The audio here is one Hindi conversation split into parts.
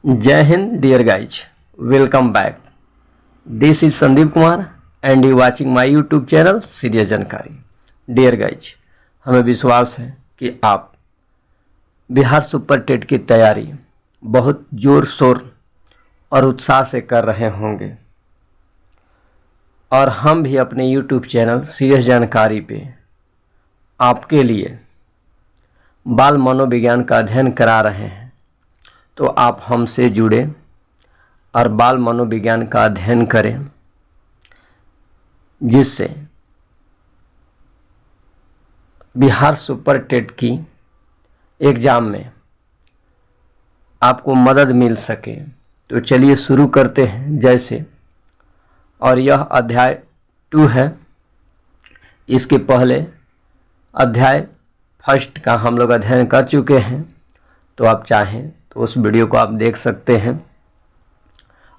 जय हिंद dear guys, welcome back. This is Sandeep Kumar and you watching my YouTube channel serious जानकारी। डियर गाइज, हमें विश्वास है कि आप बिहार सुपर टेट की तैयारी बहुत जोर शोर और उत्साह से कर रहे होंगे और हम भी अपने यूट्यूब चैनल सीरियस जानकारी पे आपके लिए बाल मनोविज्ञान का अध्ययन करा रहे हैं। तो आप हमसे जुड़े और बाल मनोविज्ञान का अध्ययन करें, जिससे बिहार सुपर टेट की एग्ज़ाम में आपको मदद मिल सके। तो चलिए शुरू करते हैं। जैसे और यह अध्याय 2 है। इसके पहले अध्याय फर्स्ट का हम लोग अध्ययन कर चुके हैं। तो आप चाहें तो उस वीडियो को आप देख सकते हैं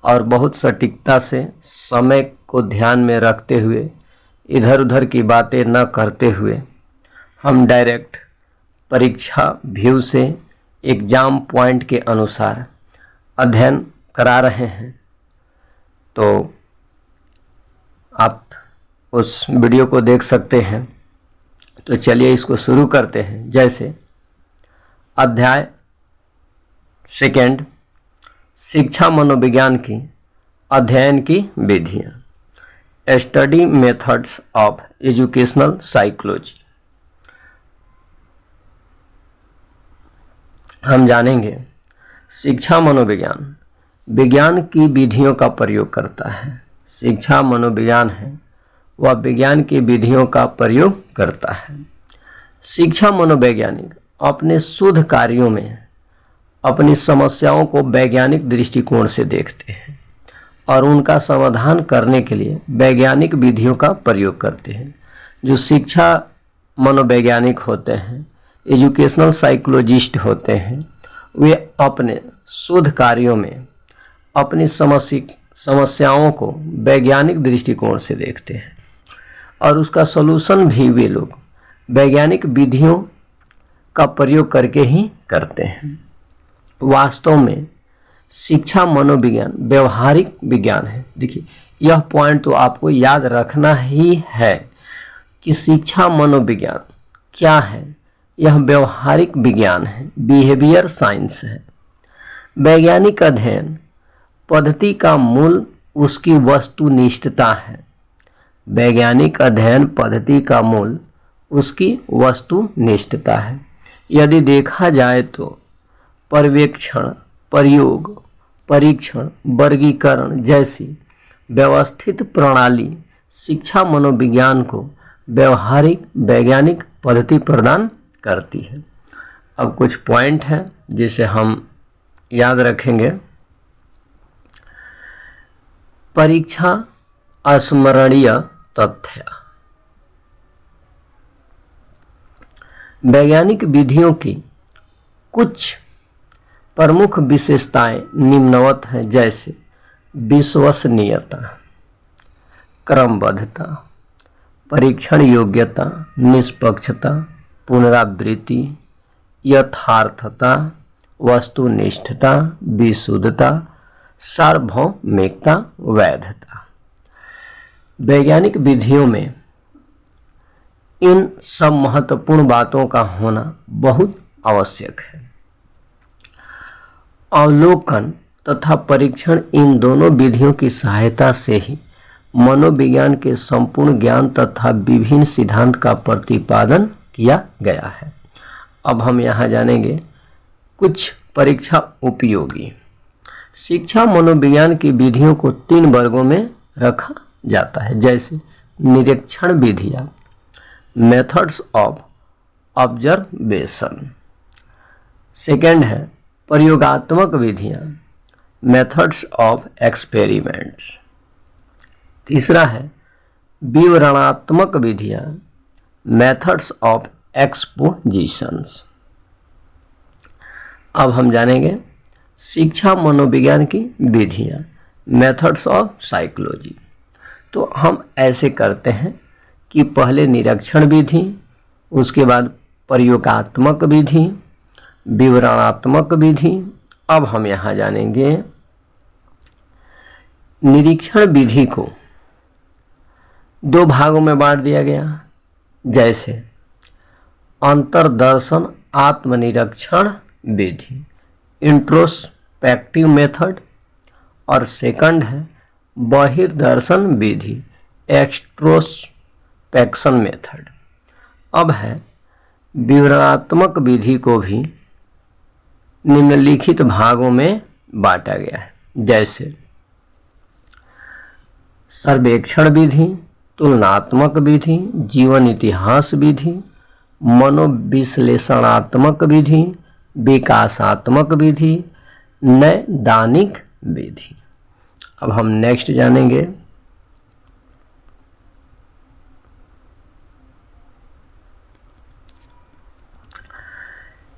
और बहुत सटीकता से समय को ध्यान में रखते हुए इधर उधर की बातें न करते हुए हम डायरेक्ट परीक्षा व्यू से एग्ज़ाम पॉइंट के अनुसार अध्ययन करा रहे हैं। तो आप उस वीडियो को देख सकते हैं। तो चलिए इसको शुरू करते हैं। जैसे अध्याय सेकेंड, शिक्षा मनोविज्ञान की अध्ययन की विधियाँ, study methods of educational psychology. हम जानेंगे शिक्षा मनोविज्ञान विज्ञान की विधियों का प्रयोग करता है। शिक्षा मनोविज्ञान है वह विज्ञान की विधियों का प्रयोग करता है। शिक्षा मनोवैज्ञानिक अपने शोध कार्यों में अपनी समस्याओं को वैज्ञानिक दृष्टिकोण से देखते हैं और उनका समाधान करने के लिए वैज्ञानिक विधियों का प्रयोग करते हैं। जो शिक्षा मनोवैज्ञानिक होते हैं, एजुकेशनल साइकोलॉजिस्ट होते हैं, वे अपने शोध कार्यों में अपनी समस्याओं को वैज्ञानिक दृष्टिकोण से देखते हैं और उसका सलूशन भी वे लोग वैज्ञानिक विधियों का प्रयोग करके ही करते हैं। वास्तव में शिक्षा मनोविज्ञान व्यवहारिक विज्ञान है। देखिए, यह पॉइंट तो आपको याद रखना ही है कि शिक्षा मनोविज्ञान क्या है। यह व्यवहारिक विज्ञान है, बिहेवियर साइंस है। वैज्ञानिक अध्ययन पद्धति का मूल उसकी वस्तुनिष्ठता है। वैज्ञानिक अध्ययन पद्धति का मूल उसकी वस्तुनिष्ठता है। यदि देखा जाए तो पर्यवेक्षण, प्रयोग, परीक्षण, वर्गीकरण जैसी व्यवस्थित प्रणाली शिक्षा मनोविज्ञान को व्यवहारिक वैज्ञानिक पद्धति प्रदान करती है। अब कुछ पॉइंट है जिसे हम याद रखेंगे। परीक्षा अस्मरणीय तथ्य। वैज्ञानिक विधियों की कुछ प्रमुख विशेषताएं निम्नवत हैं। जैसे विश्वसनीयता, क्रमबद्धता, परीक्षण योग्यता, निष्पक्षता, पुनरावृत्ति, यथार्थता, वस्तुनिष्ठता, विशुद्धता, सार्वभौमिकता, वैधता। वैज्ञानिक विधियों में इन सब महत्वपूर्ण बातों का होना बहुत आवश्यक है। अवलोकन तथा परीक्षण, इन दोनों विधियों की सहायता से ही मनोविज्ञान के संपूर्ण ज्ञान तथा विभिन्न सिद्धांत का प्रतिपादन किया गया है। अब हम यहाँ जानेंगे कुछ परीक्षा उपयोगी। शिक्षा मनोविज्ञान की विधियों को 3 वर्गों में रखा जाता है। जैसे निरीक्षण विधियाँ, मेथड्स ऑफ ऑब्जर्वेशन। सेकेंड है प्रयोगात्मक विधियाँ, मेथड्स ऑफ एक्सपेरिमेंट्स। तीसरा है विवरणात्मक विधियाँ, मेथड्स ऑफ एक्सपोजिशंस। अब हम जानेंगे शिक्षा मनोविज्ञान की विधियाँ, मेथड्स ऑफ साइकोलॉजी। तो हम ऐसे करते हैं कि पहले निरीक्षण विधि, उसके बाद प्रयोगात्मक विधि, विवरणात्मक विधि अब हम यहाँ जानेंगे निरीक्षण विधि को दो भागों में बांट दिया गया, जैसे अंतर्दर्शन आत्मनिरीक्षण विधि इंट्रोस्पेक्टिव मेथड, और सेकंड है बहिर्दर्शन विधि एक्सट्रोस्पेक्शन मेथड। अब है विवरणात्मक विधि को भी निम्नलिखित भागों में बांटा गया है, जैसे सर्वेक्षण विधि, तुलनात्मक विधि, जीवन इतिहास विधि, मनोविश्लेषणात्मक विधि, विकासात्मक विधि, नैदानिक विधि। अब हम नेक्स्ट जानेंगे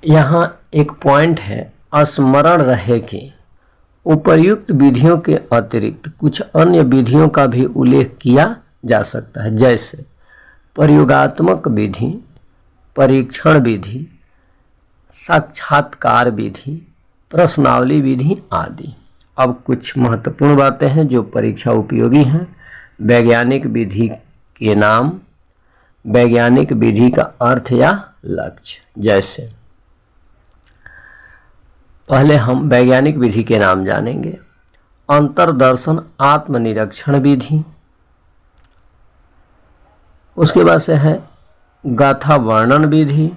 यहाँ एक पॉइंट है, स्मरण रहे कि उपर्युक्त विधियों के अतिरिक्त कुछ अन्य विधियों का भी उल्लेख किया जा सकता है, जैसे प्रयोगात्मक विधि, परीक्षण विधि, साक्षात्कार विधि, प्रश्नावली विधि आदि। अब कुछ महत्वपूर्ण बातें हैं जो परीक्षा उपयोगी हैं। वैज्ञानिक विधि के नाम, वैज्ञानिक विधि का अर्थ या लक्ष्य। जैसे पहले हम वैज्ञानिक विधि के नाम जानेंगे। अंतर्दर्शन आत्मनिरीक्षण विधि, उसके बाद से है गाथा वर्णन विधि,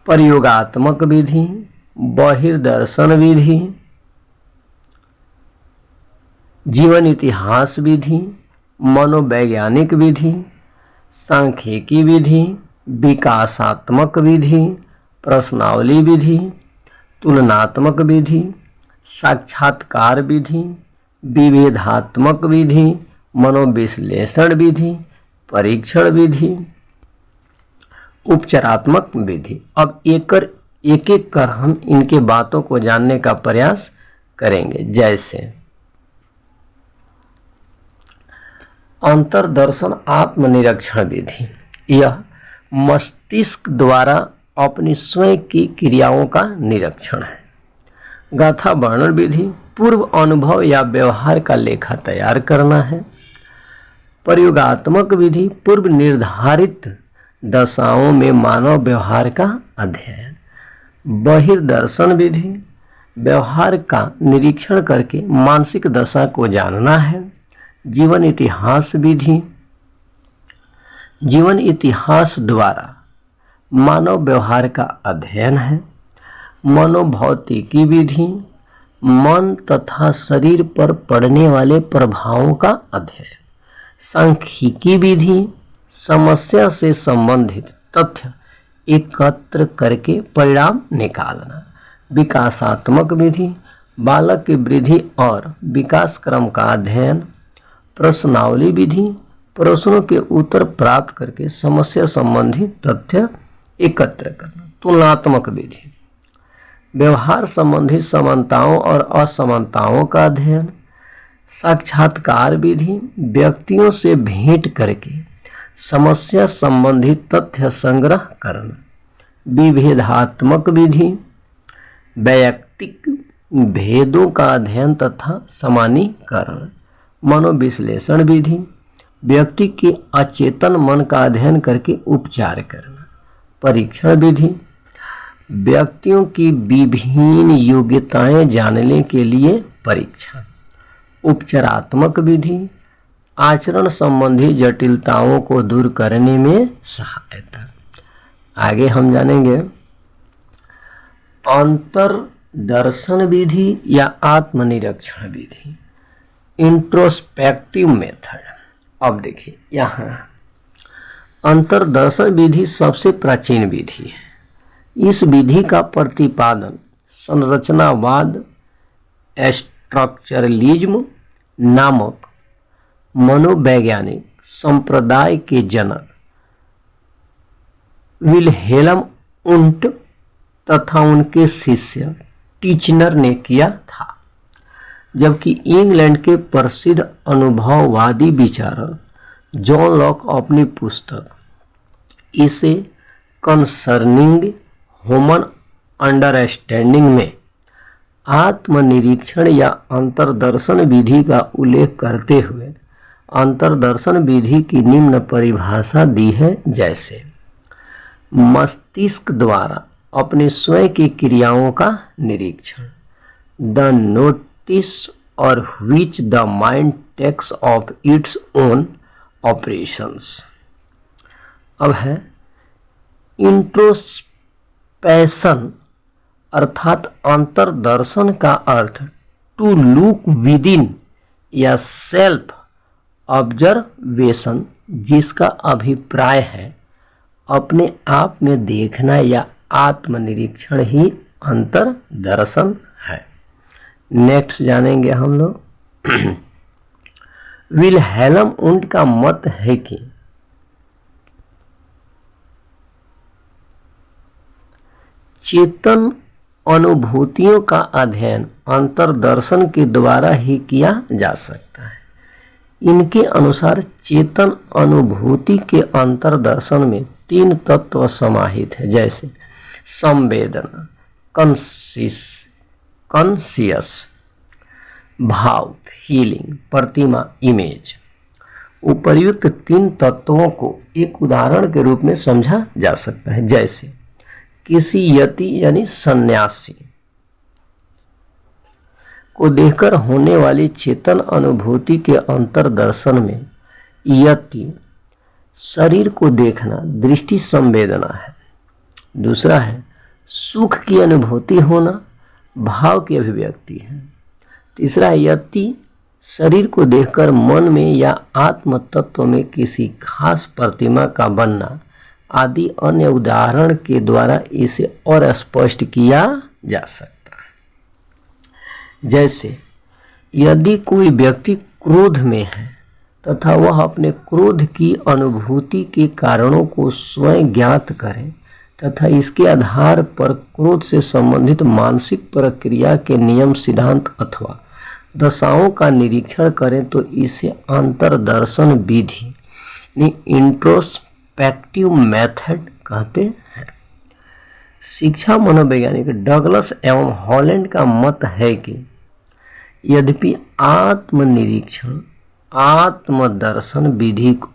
प्रयोगात्मक विधि, बहिर्दर्शन विधि, जीवन इतिहास विधि, मनोवैज्ञानिक विधि, सांख्यिकी विधि, विकासात्मक विधि, प्रश्नावली विधि, तुलनात्मक विधि, साक्षात्कार विधि, विभेदात्मक विधि, मनोविश्लेषण विधि, परीक्षण विधि, उपचारात्मक विधि। अब एक एक कर हम इनके बातों को जानने का प्रयास करेंगे। जैसे अंतर्दर्शन आत्मनिरीक्षण विधि, यह मस्तिष्क द्वारा अपनी स्वयं की क्रियाओं का निरीक्षण है। गाथा वर्णन विधि, पूर्व अनुभव या व्यवहार का लेखा तैयार करना है। प्रयोगात्मक विधि, पूर्व निर्धारित दशाओं में मानव व्यवहार का अध्ययन। बहिर्दर्शन विधि, व्यवहार का निरीक्षण करके मानसिक दशा को जानना है। जीवन इतिहास विधि, जीवन इतिहास द्वारा मानव व्यवहार का अध्ययन है। मनोभौतिकी विधि, मन तथा शरीर पर पड़ने वाले प्रभावों का अध्ययन। सांख्यिकी विधि, समस्या से संबंधित तथ्य एकत्र करके परिणाम निकालना। विकासात्मक विधि, बालक की वृद्धि और विकास क्रम का अध्ययन। प्रश्नावली विधि, प्रश्नों के उत्तर प्राप्त करके समस्या संबंधी तथ्य एकत्र करना। तुलनात्मक विधि, व्यवहार संबंधी समानताओं और असमानताओं का अध्ययन। साक्षात्कार विधि, व्यक्तियों से भेंट करके समस्या संबंधी तथ्य संग्रह करना। विभेदात्मक विधि, वैयक्तिक भेदों का अध्ययन तथा सामान्यीकरण। मनोविश्लेषण विधि, व्यक्ति के अचेतन मन का अध्ययन करके उपचार करना। परीक्षण विधि, व्यक्तियों की विभिन्न योग्यताएं जानने के लिए परीक्षा। उपचारात्मक विधि, आचरण संबंधी जटिलताओं को दूर करने में सहायता। आगे हम जानेंगे अंतर्दर्शन विधि या आत्मनिरीक्षण विधि, इंट्रोस्पेक्टिव मेथड। अब देखिए यहाँ अंतर्दर्शन विधि सबसे प्राचीन विधि है। इस विधि का प्रतिपादन संरचनावाद स्ट्रक्चरलिज्म नामक मनोवैज्ञानिक संप्रदाय के जनक विल्हेल्म उंट तथा उनके शिष्य टीचनर ने किया था, जबकि इंग्लैंड के प्रसिद्ध अनुभववादी विचारक जॉन लॉक अपनी पुस्तक इसे कंसर्निंग ह्यूमन अंडरस्टैंडिंग में आत्मनिरीक्षण या अंतर्दर्शन विधि का उल्लेख करते हुए अंतर्दर्शन विधि की निम्न परिभाषा दी है, जैसे मस्तिष्क द्वारा अपने स्वयं की क्रियाओं का निरीक्षण, द नोटिस और which the mind takes of its own operations. अब है इंट्रोस्पेक्शन अर्थात अंतर्दर्शन का अर्थ टू लुक विद इन या सेल्फ ऑब्जर्वेशन, जिसका अभिप्राय है अपने आप में देखना या आत्मनिरीक्षण ही अंतर्दर्शन है। नेक्स्ट जानेंगे हम लोग विल्हेल्म वुंड का मत है कि चेतन अनुभूतियों का अध्ययन अंतर्दर्शन के द्वारा ही किया जा सकता है। इनके अनुसार चेतन अनुभूति के अंतर्दर्शन में 3 तत्व समाहित है, जैसे संवेदना, कॉन्शियस, भाव, फीलिंग, प्रतिमा, इमेज। उपर्युक्त 3 तत्वों को एक उदाहरण के रूप में समझा जा सकता है, जैसे किसी यति यानी सन्यासी को देखकर होने वाली चेतन अनुभूति के अंतर्दर्शन में यति शरीर को देखना दृष्टि संवेदना है। दूसरा है सुख की अनुभूति होना भाव की अभिव्यक्ति है। तीसरा है यति शरीर को देखकर मन में या आत्म तत्व में किसी खास प्रतिमा का बनना आदि अन्य उदाहरण के द्वारा इसे और स्पष्ट किया जा सकता है। जैसे यदि कोई व्यक्ति क्रोध में है तथा वह अपने क्रोध की अनुभूति के कारणों को स्वयं ज्ञात करे तथा इसके आधार पर क्रोध से संबंधित मानसिक प्रक्रिया के नियम, सिद्धांत अथवा दशाओं का निरीक्षण करें तो इसे अंतर्दर्शन विधि इंट्रोस्पेक्टिव मेथड कहते हैं। शिक्षा मनोवैज्ञानिक डगलस एवं हॉलैंड का मत है कि यद्यपि आत्मनिरीक्षण आत्मदर्शन विधि को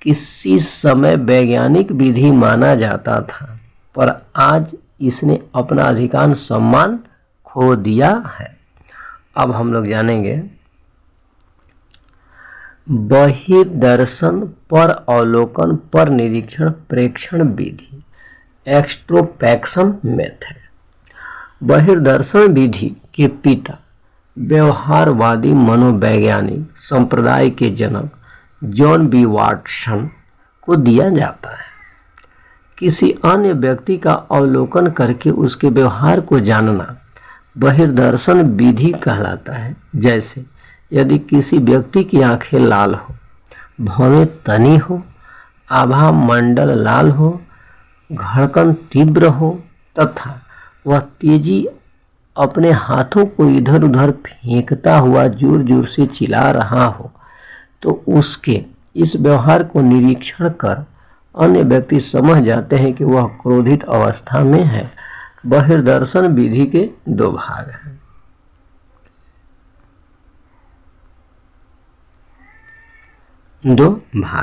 किसी समय वैज्ञानिक विधि माना जाता था, पर आज इसने अपना अधिकांश सम्मान खो दिया है। अब हम लोग जानेंगे बहिर्दर्शन पर अवलोकन पर निरीक्षण प्रेक्षण विधि एक्सट्रोस्पेक्शन मेथड। बहिर्दर्शन विधि के पिता व्यवहारवादी मनोवैज्ञानिक संप्रदाय के जनक जॉन बी वाटसन को दिया जाता है। किसी अन्य व्यक्ति का अवलोकन करके उसके व्यवहार को जानना बहिर्दर्शन विधि कहलाता है। जैसे यदि किसी व्यक्ति की आंखें लाल हो, भौहें तनी हो, आभा मंडल लाल हो, धड़कन तीव्र हो तथा वह तेजी अपने हाथों को इधर उधर फेंकता हुआ जोर जोर से चिल्ला रहा हो, तो उसके इस व्यवहार को निरीक्षण कर अन्य व्यक्ति समझ जाते हैं कि वह क्रोधित अवस्था में है। बहिर्दर्शन विधि के 2 भाग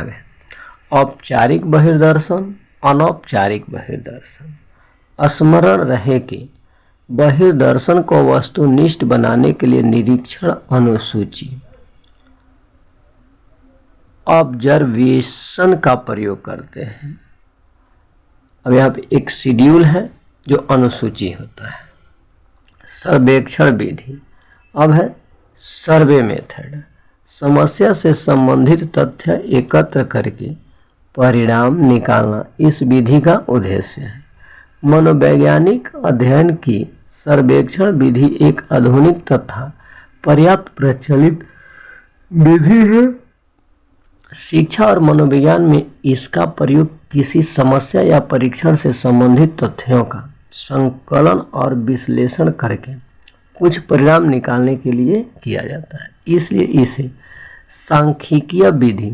हैं। औपचारिक बहिर्दर्शन, अनौपचारिक बहिर्दर्शन। स्मरण रहे कि बहिर्दर्शन को वस्तुनिष्ठ बनाने के लिए निरीक्षण अनुसूची ऑब्जर्वेशन का प्रयोग करते हैं। अब यहाँ पे एक शेड्यूल है जो अनुसूची होता है। सर्वेक्षण विधि। अब है सर्वे मेथड। समस्या से संबंधित तथ्य एकत्र करके परिणाम निकालना इस विधि का उद्देश्य है। मनोवैज्ञानिक अध्ययन की सर्वेक्षण विधि एक आधुनिक तथा पर्याप्त प्रचलित विधि है। शिक्षा और मनोविज्ञान में इसका प्रयोग किसी समस्या या परीक्षण से संबंधित तथ्यों का संकलन और विश्लेषण करके कुछ परिणाम निकालने के लिए किया जाता है। इसलिए इसे सांख्यिकीय विधि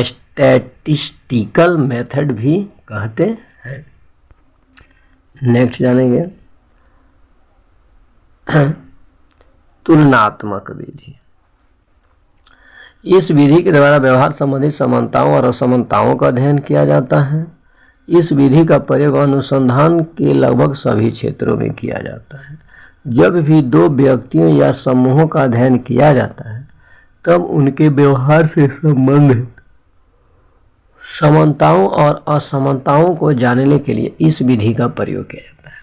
स्टैटिस्टिकल मेथड भी कहते हैं। नेक्स्ट जानेंगे तुलनात्मक विधि। इस विधि के द्वारा व्यवहार संबंधी समानताओं और असमानताओं का अध्ययन किया जाता है। इस विधि का प्रयोग अनुसंधान के लगभग सभी क्षेत्रों में किया जाता है। जब भी दो व्यक्तियों या समूहों का अध्ययन किया जाता है तब उनके व्यवहार से संबंधित समानताओं और असमानताओं को जानने के लिए इस विधि का प्रयोग किया जाता है।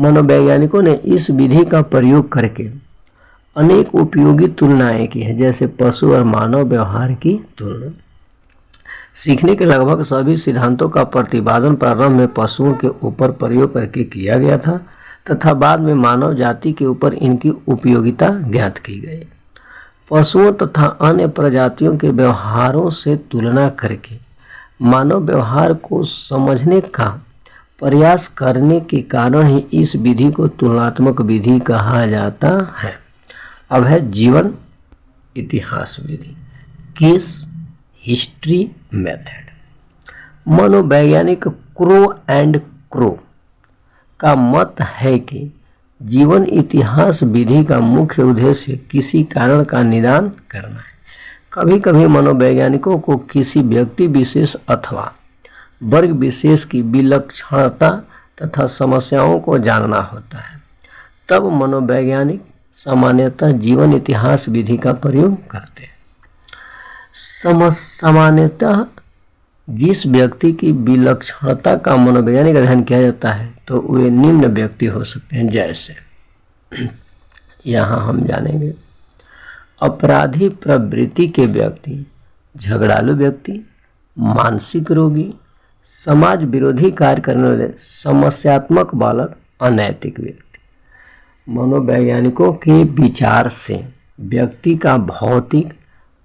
मनोवैज्ञानिकों ने इस विधि का प्रयोग करके अनेक उपयोगी तुलनाएं की हैं, जैसे पशु और मानव व्यवहार की तुलना। सीखने के लगभग सभी सिद्धांतों का प्रतिपादन प्रारंभ में पशुओं के ऊपर प्रयोग करके किया गया था तथा बाद में मानव जाति के ऊपर इनकी उपयोगिता ज्ञात की गई। पशुओं तथा अन्य प्रजातियों के व्यवहारों से तुलना करके मानव व्यवहार को समझने का प्रयास करने के कारण ही इस विधि को तुलनात्मक विधि कहा जाता है। अब है जीवन इतिहास विधि, केस हिस्ट्री मेथड। मनोवैज्ञानिक क्रो एंड क्रो का मत है कि जीवन इतिहास विधि का मुख्य उद्देश्य किसी कारण का निदान करना है। कभी कभी मनोवैज्ञानिकों को किसी व्यक्ति विशेष अथवा वर्ग विशेष की विलक्षणता तथा समस्याओं को जानना होता है। तब मनोवैज्ञानिक सामान्यतः जीवन इतिहास विधि का प्रयोग करते हैं। सामान्यतः जिस व्यक्ति की विलक्षणता का मनोवैज्ञानिक अध्ययन किया जाता है तो वे निम्न व्यक्ति हो सकते हैं, जैसे यहाँ हम जानेंगे अपराधी प्रवृत्ति के व्यक्ति, झगड़ालू व्यक्ति, मानसिक रोगी, समाज विरोधी कार्य करने वाले, समस्यात्मक बालक, अनैतिक व्यक्ति। मनोवैज्ञानिकों के विचार से व्यक्ति का भौतिक,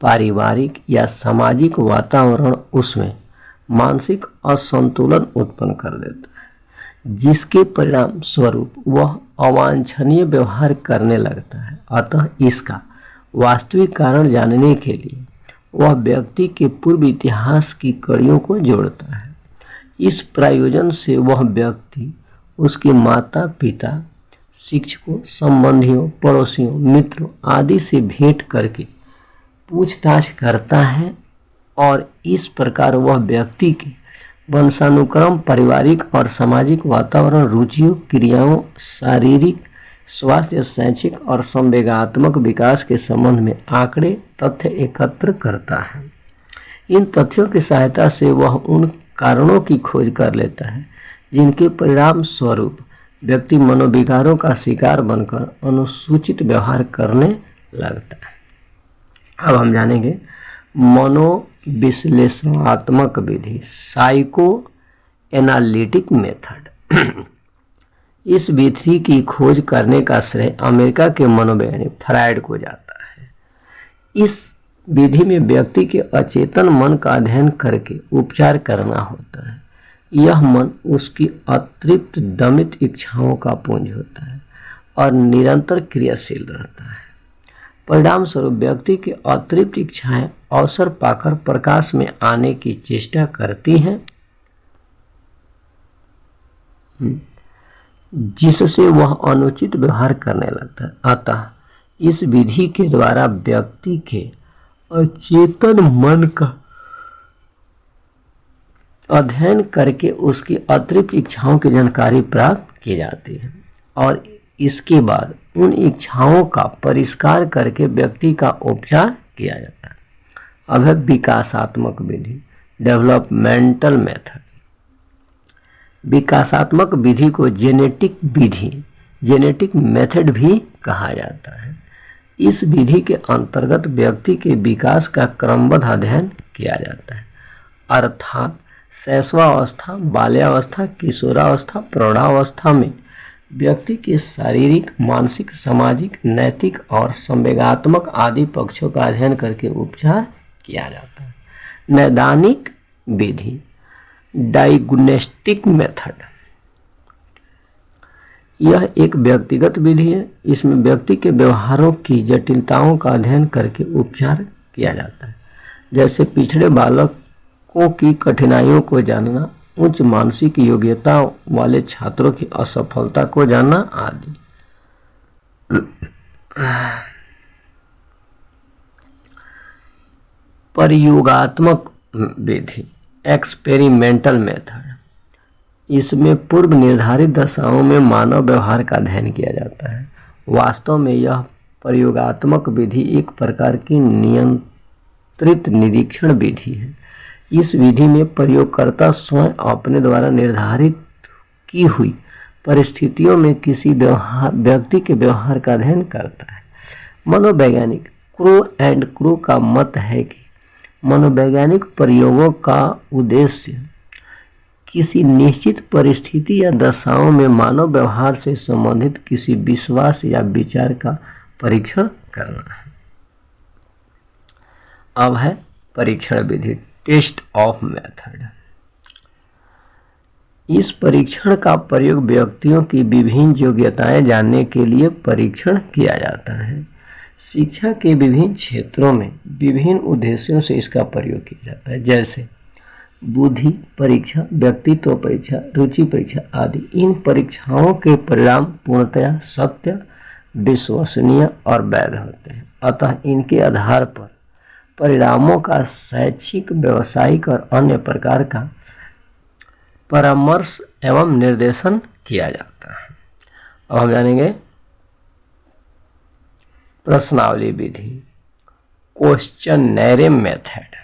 पारिवारिक या सामाजिक वातावरण उसमें मानसिक असंतुलन उत्पन्न कर देता है, जिसके परिणाम स्वरूप वह अवांछनीय व्यवहार करने लगता है। अतः इसका वास्तविक कारण जानने के लिए वह व्यक्ति के पूर्व इतिहास की कड़ियों को जोड़ता है। इस प्रयोजन से वह व्यक्ति उसके माता पिता, शिक्षकों, संबंधियों, पड़ोसियों, मित्रों आदि से भेंट करके पूछताछ करता है और इस प्रकार वह व्यक्ति के वंशानुक्रम, पारिवारिक और सामाजिक वातावरण, रुचियों, क्रियाओं, शारीरिक स्वास्थ्य, शैक्षिक और संवेगात्मक विकास के संबंध में आंकड़े, तथ्य एकत्र करता है। इन तथ्यों की सहायता से वह उन कारणों की खोज कर लेता है जिनके परिणाम स्वरूप व्यक्ति मनोविकारों का शिकार बनकर अनुसूचित व्यवहार करने लगता है। अब हम जानेंगे मनोविश्लेषणात्मक विधि, साइको एनालिटिक मेथड। इस विधि की खोज करने का श्रेय अमेरिका के मनोवैज्ञानिक फ्रायड को जाता है। इस विधि में व्यक्ति के अचेतन मन का अध्ययन करके उपचार करना होता है। यह मन उसकी अतृप्त दमित इच्छाओं का पुंज होता है और निरंतर क्रियाशील रहता है। परिणाम स्वरूप व्यक्ति की अतृप्त इच्छाएं अवसर पाकर प्रकाश में आने की चेष्टा करती हैं, जिससे वह अनुचित व्यवहार करने लगता है। अतः इस विधि के द्वारा व्यक्ति के अचेतन मन का अध्ययन करके उसकी अतृप्त इच्छाओं की जानकारी प्राप्त की जाती है और इसके बाद उन इच्छाओं का परिष्कार करके व्यक्ति का उपचार किया जाता है। अब है विकासात्मक विधि, डेवलपमेंटल मेथड। विकासात्मक विधि को जेनेटिक विधि, जेनेटिक मेथड भी कहा जाता है। इस विधि के अंतर्गत व्यक्ति के विकास का क्रमबद्ध अध्ययन किया जाता है, अर्थात शैशवावस्था, बाल्यावस्था, किशोरावस्था, प्रौढ़ावस्था में व्यक्ति के शारीरिक, मानसिक, सामाजिक, नैतिक और संवेगात्मक आदि पक्षों का अध्ययन करके उपचार किया जाता है। नैदानिक विधि, डायग्नोस्टिक मेथड। यह एक व्यक्तिगत विधि है। इसमें व्यक्ति के व्यवहारों की जटिलताओं का अध्ययन करके उपचार किया जाता है, जैसे पिछड़े बालकों की कठिनाइयों को जानना, उच्च मानसिक योग्यता वाले छात्रों की असफलता को जानना आदि। प्रयोगात्मक विधि, एक्सपेरिमेंटल मेथड, इसमें पूर्व निर्धारित दशाओं में मानव व्यवहार का अध्ययन किया जाता है। वास्तव में यह प्रयोगात्मक विधि एक प्रकार की नियंत्रित निरीक्षण विधि है। इस विधि में प्रयोगकर्ता स्वयं अपने द्वारा निर्धारित की हुई परिस्थितियों में किसी व्यक्ति के व्यवहार का अध्ययन करता है। मनोवैज्ञानिक क्रो एंड क्रो का मत है कि मनोवैज्ञानिक प्रयोगों का उद्देश्य किसी निश्चित परिस्थिति या दशाओं में मानव व्यवहार से संबंधित किसी विश्वास या विचार का परीक्षण करना है। अब है परीक्षण विधि, टेस्ट ऑफ मेथड। इस परीक्षण का प्रयोग व्यक्तियों की विभिन्न योग्यताएं जानने के लिए परीक्षण किया जाता है। शिक्षा के विभिन्न क्षेत्रों में विभिन्न उद्देश्यों से इसका प्रयोग किया जाता है, जैसे बुद्धि परीक्षा, व्यक्तित्व परीक्षा, रुचि परीक्षा आदि। इन परीक्षाओं के परिणाम पूर्णतया सत्य, विश्वसनीय और वैध होते हैं। अतः इनके आधार पर परिणामों का शैक्षिक, व्यावसायिक और अन्य प्रकार का परामर्श एवं निर्देशन किया जाता है। अब हम जानेंगे प्रश्नावली विधि, क्वेश्चनरी मेथड।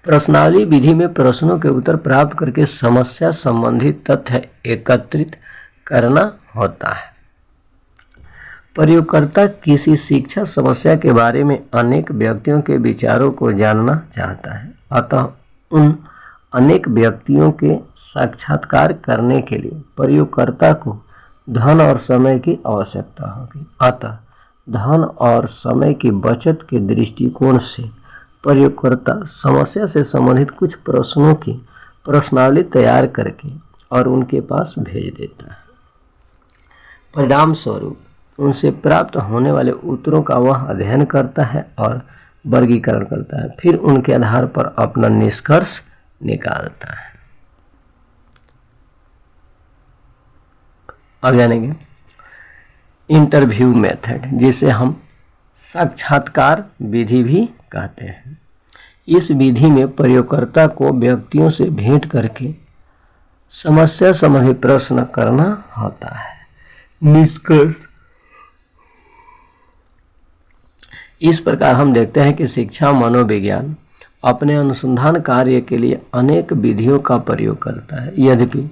प्रश्नावली विधि में प्रश्नों के उत्तर प्राप्त करके समस्या संबंधी तथ्य एकत्रित करना होता है। प्रयोगकर्ता किसी शिक्षा समस्या के बारे में अनेक व्यक्तियों के विचारों को जानना चाहता है। अतः उन अनेक व्यक्तियों के साक्षात्कार करने के लिए प्रयोगकर्ता को धन और समय की आवश्यकता होगी। अतः धन और समय की बचत के दृष्टिकोण से प्रयोगकर्ता समस्या से संबंधित कुछ प्रश्नों की प्रश्नावली तैयार करके और उनके पास भेज देता है। परिणाम स्वरूप उनसे प्राप्त होने वाले उत्तरों का वह अध्ययन करता है और वर्गीकरण करता है, फिर उनके आधार पर अपना निष्कर्ष निकालता है। अब जानेंगे इंटरव्यू मेथड, जिसे हम साक्षात्कार विधि भी कहते हैं। इस विधि में प्रयोगकर्ता को व्यक्तियों से भेंट करके समस्या संबंधी प्रश्न करना होता है। निष्कर्ष, इस प्रकार हम देखते हैं कि शिक्षा मनोविज्ञान अपने अनुसंधान कार्य के लिए अनेक विधियों का प्रयोग करता है। यद्यपि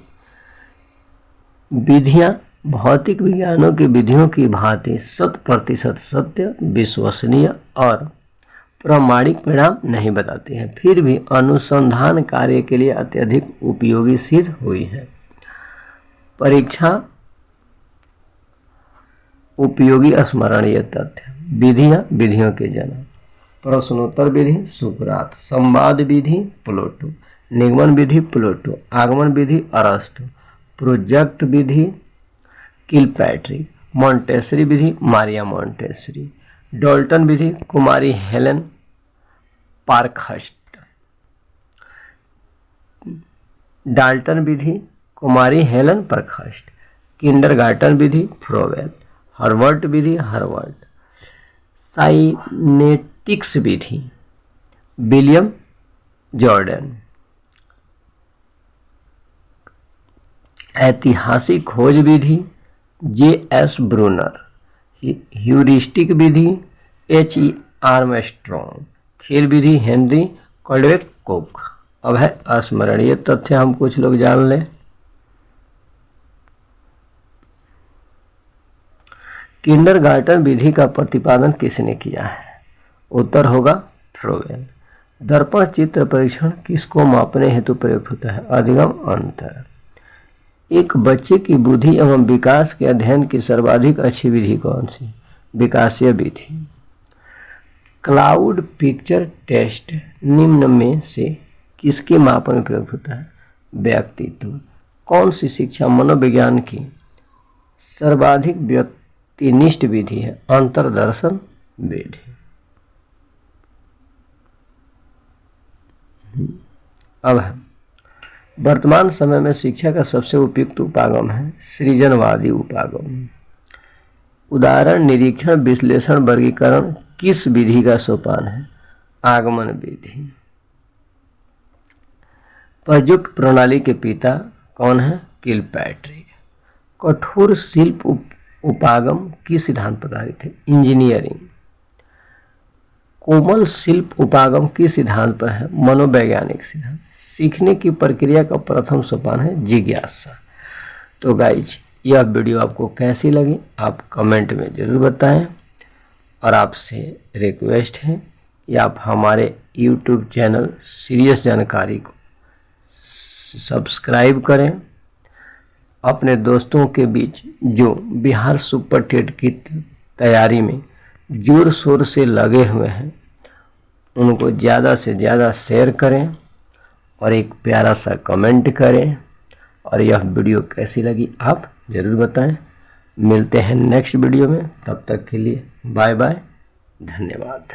विधियां भौतिक विज्ञानों की विधियों की भांति 100% सत्य, विश्वसनीय और प्रामाणिक परिणाम नहीं बताती हैं, फिर भी अनुसंधान कार्य के लिए अत्यधिक उपयोगी सिद्ध हुई है। परीक्षा उपयोगी स्मरणीय तथ्य, विधियां, विधियों के जन्म, प्रश्नोत्तर विधि सुकरात, संवाद विधि प्लेटो, निगमन विधि प्लेटो, आगमन विधि अरस्तु, प्रोजेक्ट विधि किलपैट्रिक, मॉन्टेसरी विधि मारिया मॉन्टेसरी, डाल्टन विधि कुमारी हेलेन पार्कहर्स्ट, डाल्टन विधि कुमारी हेलेन पार्कहर्स्ट, किंडरगार्टन विधि फ्रोवेल, हार्वर्ड विधि हार्वर्ड, साइनेटिक्स विधि विलियम जॉर्डन, ऐतिहासिक खोज विधि J.S. ब्रूनर, ह्यूरिस्टिक विधि H.E. आर्मस्ट्रॉन्ग, खेल विधि हेनरी कॉल्डवेल कोक। अब है स्मरणीय तथ्य, हम कुछ लोग जान लें। किंडरगार्टन विधि का प्रतिपादन किसने किया है? उत्तर होगा फ्रोवेल। दर्पण चित्र परीक्षण किसको मापने हेतु प्रयुक्त होता है? अधिगम अंतर। एक बच्चे की बुद्धि एवं विकास के अध्ययन की सर्वाधिक अच्छी विधि कौन सी? विकासीय विधि। क्लाउड पिक्चर टेस्ट निम्न में से किसके मापन में प्रयुक्त होता है? व्यक्तित्व। कौन सी शिक्षा मनोविज्ञान की सर्वाधिक व्यक्तिनिष्ठ विधि है? अंतर्दर्शन विधि। अब है वर्तमान समय में शिक्षा का सबसे उपयुक्त उपागम है सृजनवादी उपागम। उदाहरण निरीक्षण विश्लेषण वर्गीकरण किस विधि का सोपान है? आगमन विधि। प्रयुक्त प्रणाली के पिता कौन है? किलपैट्रिक। कठोर शिल्प उपागम किस सिद्धांत पर आधारित है? इंजीनियरिंग। कोमल शिल्प उपागम किस सिद्धांत पर है? मनोवैज्ञानिक सिद्धांत। सीखने की प्रक्रिया का प्रथम सोपान है जिज्ञासा। तो गाइज यह वीडियो आपको कैसी लगी आप कमेंट में ज़रूर बताएं और आपसे रिक्वेस्ट है कि आप हमारे YouTube चैनल सीरियस जानकारी को सब्सक्राइब करें। अपने दोस्तों के बीच जो बिहार सुपर टेट की तैयारी में जोर शोर से लगे हुए हैं उनको ज़्यादा से ज़्यादा शेयर करें और एक प्यारा सा कमेंट करें। और यह वीडियो कैसी लगी आप ज़रूर बताएं। मिलते हैं नेक्स्ट वीडियो में, तब तक के लिए बाय बाय, धन्यवाद।